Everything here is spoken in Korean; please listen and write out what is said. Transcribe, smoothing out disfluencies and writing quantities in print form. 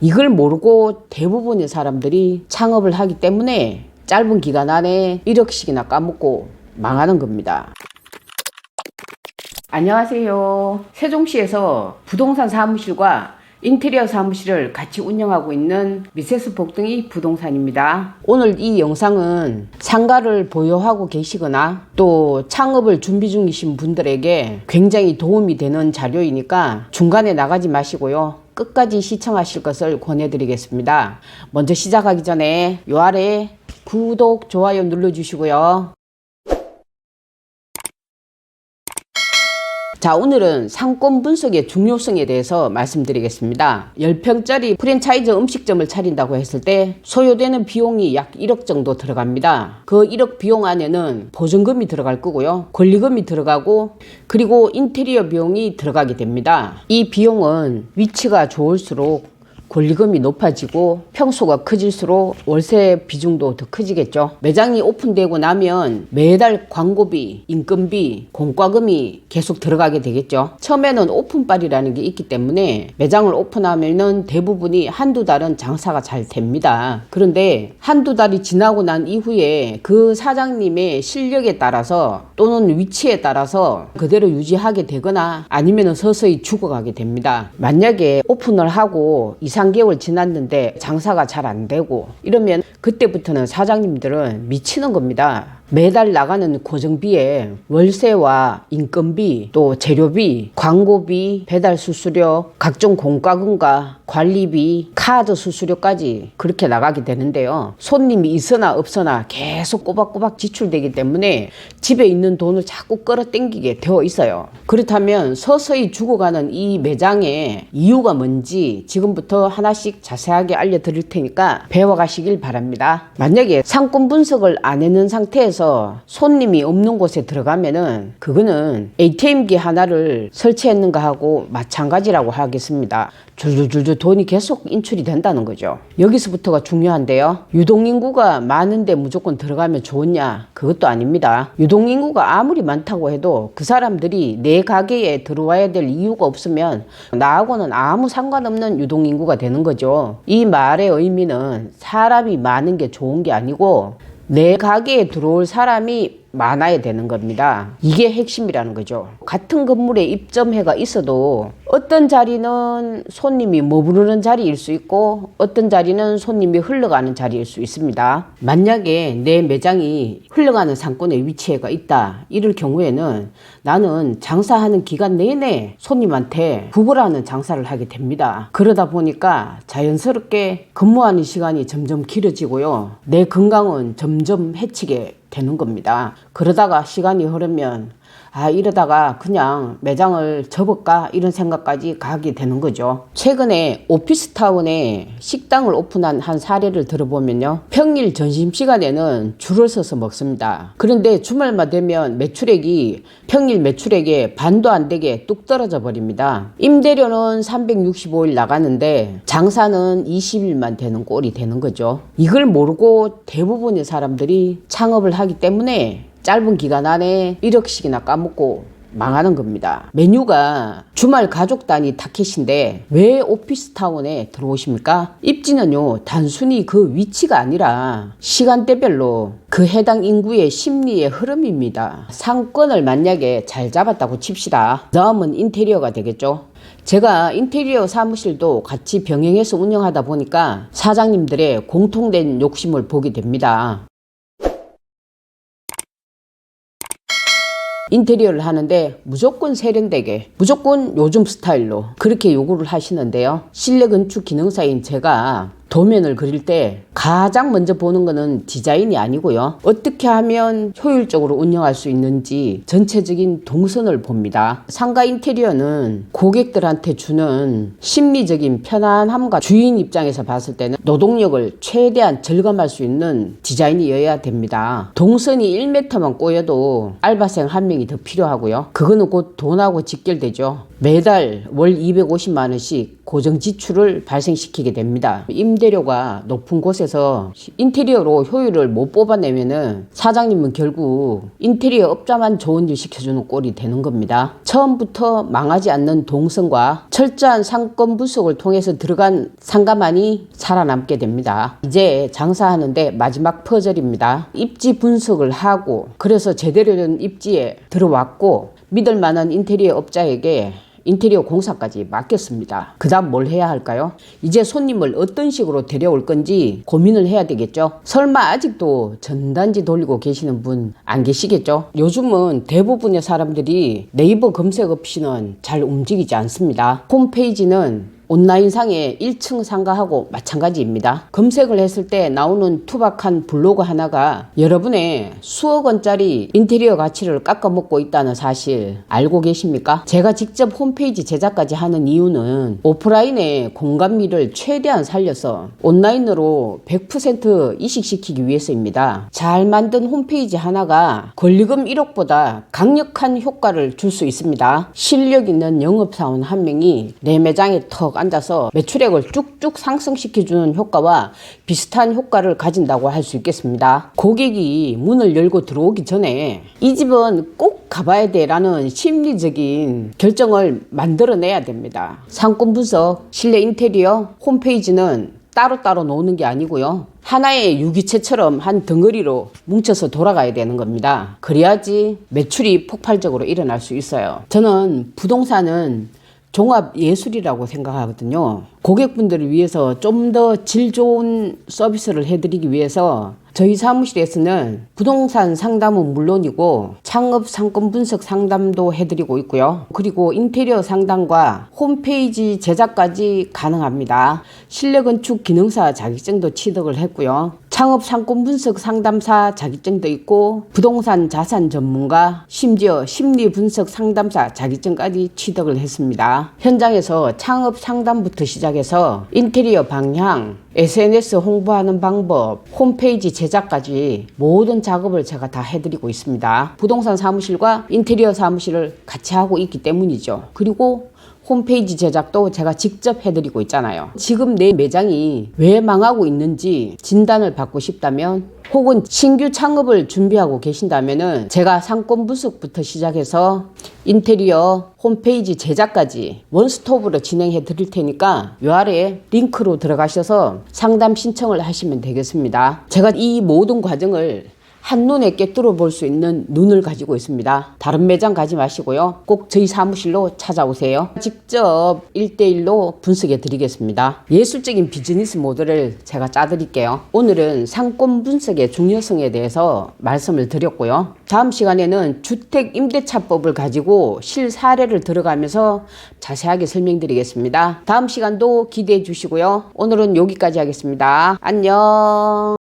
이걸 모르고 대부분의 사람들이 창업을 하기 때문에 짧은 기간 안에 1억씩이나 까먹고 망하는 겁니다. 안녕하세요. 세종시에서 부동산 사무실과 인테리어 사무실을 같이 운영하고 있는 미세스 복등이 부동산입니다. 오늘 이 영상은 상가를 보유하고 계시거나 또 창업을 준비 중이신 분들에게 굉장히 도움이 되는 자료이니까 중간에 나가지 마시고요. 끝까지 시청하실 것을 권해드리겠습니다. 먼저 시작하기 전에 요 아래 구독, 좋아요 눌러주시고요. 자, 오늘은 상권 분석의 중요성에 대해서 말씀드리겠습니다. 10평짜리 프랜차이즈 음식점을 차린다고 했을 때 소요되는 비용이 약 1억 정도 들어갑니다. 그 1억 비용 안에는 보증금이 들어갈 거고요. 권리금이 들어가고 그리고 인테리어 비용이 들어가게 됩니다. 이 비용은 위치가 좋을수록 권리금이 높아지고 평수가 커질수록 월세 비중도 더 커지겠죠. 매장이 오픈되고 나면 매달 광고비, 인건비, 공과금이 계속 들어가게 되겠죠. 처음에는 오픈빨이라는 게 있기 때문에 매장을 오픈하면은 대부분이 한두 달은 장사가 잘 됩니다. 그런데 한두 달이 지나고 난 이후에 그 사장님의 실력에 따라서 또는 위치에 따라서 그대로 유지하게 되거나 아니면은 서서히 죽어가게 됩니다. 만약에 오픈을 하고 3개월 지났는데 장사가 잘 안 되고 이러면 그때부터는 사장님들은 미치는 겁니다. 매달 나가는 고정비에 월세와 인건비, 또 재료비, 광고비, 배달 수수료, 각종 공과금과 관리비, 카드 수수료까지 그렇게 나가게 되는데요. 손님이 있으나 없으나 계속 꼬박꼬박 지출되기 때문에 집에 있는 돈을 자꾸 끌어당기게 되어 있어요. 그렇다면 서서히 죽어가는 이 매장의 이유가 뭔지 지금부터 하나씩 자세하게 알려드릴 테니까 배워가시길 바랍니다. 만약에 상권 분석을 안 해놓은 상태에서 손님이 없는 곳에 들어가면은 그거는 ATM기 하나를 설치했는가 하고 마찬가지라고 하겠습니다. 줄줄줄줄 돈이 계속 인출이 된다는 거죠. 여기서부터가 중요한데요. 유동인구가 많은데 무조건 들어가면 좋으냐? 그것도 아닙니다. 유동인구가 아무리 많다고 해도 그 사람들이 내 가게에 들어와야 될 이유가 없으면 나하고는 아무 상관없는 유동인구가 되는 거죠. 이 말의 의미는 사람이 많은 게 좋은 게 아니고 내 가게에 들어올 사람이 많아야 되는 겁니다. 이게 핵심이라는 거죠. 같은 건물에 입점해가 있어도 어떤 자리는 손님이 머무르는 자리일 수 있고 어떤 자리는 손님이 흘러가는 자리일 수 있습니다. 만약에 내 매장이 흘러가는 상권에 위치해가 있다 이럴 경우에는 나는 장사하는 기간 내내 손님한테 구걸하는 장사를 하게 됩니다. 그러다 보니까 자연스럽게 근무하는 시간이 점점 길어지고요. 내 건강은 점점 해치게 되는 겁니다. 그러다가 시간이 흐르면 이러다가 그냥 매장을 접을까 이런 생각까지 가게 되는 거죠. 최근에 오피스타운에 식당을 오픈한 한 사례를 들어보면요. 평일 점심시간에는 줄을 서서 먹습니다. 그런데 주말만 되면 매출액이 평일 매출액의 반도 안 되게 뚝 떨어져 버립니다. 임대료는 365일 나가는데 장사는 20일만 되는 꼴이 되는 거죠. 이걸 모르고 대부분의 사람들이 창업을 하기 때문에 짧은 기간 안에 1억씩이나 까먹고 망하는 겁니다. 메뉴가 주말 가족 단위 타켓인데 왜 오피스타운에 들어오십니까? 입지는요 단순히 그 위치가 아니라 시간대별로 그 해당 인구의 심리의 흐름입니다. 상권을 만약에 잘 잡았다고 칩시다. 다음은 인테리어가 되겠죠. 제가 인테리어 사무실도 같이 병행해서 운영하다 보니까 사장님들의 공통된 욕심을 보게 됩니다. 인테리어를 하는데 무조건 세련되게, 무조건 요즘 스타일로 그렇게 요구를 하시는데요. 실내 건축 기능사인 제가 도면을 그릴 때 가장 먼저 보는 거는 디자인이 아니고요. 어떻게 하면 효율적으로 운영할 수 있는지 전체적인 동선을 봅니다. 상가 인테리어는 고객들한테 주는 심리적인 편안함과 주인 입장에서 봤을 때는 노동력을 최대한 절감할 수 있는 디자인이어야 됩니다. 동선이 1m만 꼬여도 알바생 한 명이 더 필요하고요. 그거는 곧 돈하고 직결되죠. 매달 월 250만 원씩 고정 지출을 발생시키게 됩니다. 임대료가 높은 곳에서 인테리어로 효율을 못 뽑아내면은 사장님은 결국 인테리어 업자만 좋은 일 시켜주는 꼴이 되는 겁니다. 처음부터 망하지 않는 동선과 철저한 상권 분석을 통해서 들어간 상가만이 살아남게 됩니다. 이제 장사하는데 마지막 퍼즐입니다. 입지 분석을 하고 그래서 제대로 된 입지에 들어왔고 믿을 만한 인테리어 업자에게 인테리어 공사까지 맡겼습니다. 그 다음 뭘 해야 할까요? 이제 손님을 어떤 식으로 데려올 건지 고민을 해야 되겠죠. 설마 아직도 전단지 돌리고 계시는 분 안 계시겠죠? 요즘은 대부분의 사람들이 네이버 검색 없이는 잘 움직이지 않습니다. 홈페이지는 온라인상의 1층 상가하고 마찬가지입니다. 검색을 했을 때 나오는 투박한 블로그 하나가 여러분의 수억 원짜리 인테리어 가치를 깎아먹고 있다는 사실 알고 계십니까? 제가 직접 홈페이지 제작까지 하는 이유는 오프라인의 공간미를 최대한 살려서 온라인으로 100% 이식시키기 위해서입니다. 잘 만든 홈페이지 하나가 권리금 1억보다 강력한 효과를 줄 수 있습니다. 실력 있는 영업사원 한 명이 내 매장에 턱 앉아서 매출액을 쭉쭉 상승시켜주는 효과와 비슷한 효과를 가진다고 할 수 있겠습니다. 고객이 문을 열고 들어오기 전에 이 집은 꼭 가봐야 돼 라는 심리적인 결정을 만들어내야 됩니다. 상권 분석, 실내 인테리어, 홈페이지는 따로따로 놓는 게 아니고요. 하나의 유기체처럼 한 덩어리로 뭉쳐서 돌아가야 되는 겁니다. 그래야지 매출이 폭발적으로 일어날 수 있어요. 저는 부동산은 종합 예술이라고 생각하거든요. 고객분들을 위해서 좀 더 질 좋은 서비스를 해드리기 위해서 저희 사무실에서는 부동산 상담은 물론이고 창업 상권 분석 상담도 해드리고 있고요. 그리고 인테리어 상담과 홈페이지 제작까지 가능합니다. 실내 건축 기능사 자격증도 취득을 했고요. 창업 상권 분석 상담사 자격증도 있고 부동산 자산 전문가, 심지어 심리 분석 상담사 자격증까지 취득을 했습니다. 현장에서 창업 상담부터 시작해서 인테리어 방향, SNS 홍보하는 방법, 홈페이지 제작까지 모든 작업을 제가 다 해드리고 있습니다. 부동산 사무실과 인테리어 사무실을 같이 하고 있기 때문이죠. 그리고 홈페이지 제작도 제가 직접 해드리고 있잖아요. 지금 내 매장이 왜 망하고 있는지 진단을 받고 싶다면 혹은 신규 창업을 준비하고 계신다면 제가 상권 분석부터 시작해서 인테리어, 홈페이지 제작까지 원스톱으로 진행해 드릴 테니까 이 아래 링크로 들어가셔서 상담 신청을 하시면 되겠습니다. 제가 이 모든 과정을 한눈에 꿰뚫어 볼 수 있는 눈을 가지고 있습니다. 다른 매장 가지 마시고요. 꼭 저희 사무실로 찾아오세요. 직접 1대1로 분석해 드리겠습니다. 예술적인 비즈니스 모델을 제가 짜드릴게요. 오늘은 상권 분석의 중요성에 대해서 말씀을 드렸고요. 다음 시간에는 주택 임대차법을 가지고 실사례를 들어가면서 자세하게 설명드리겠습니다. 다음 시간도 기대해 주시고요. 오늘은 여기까지 하겠습니다. 안녕.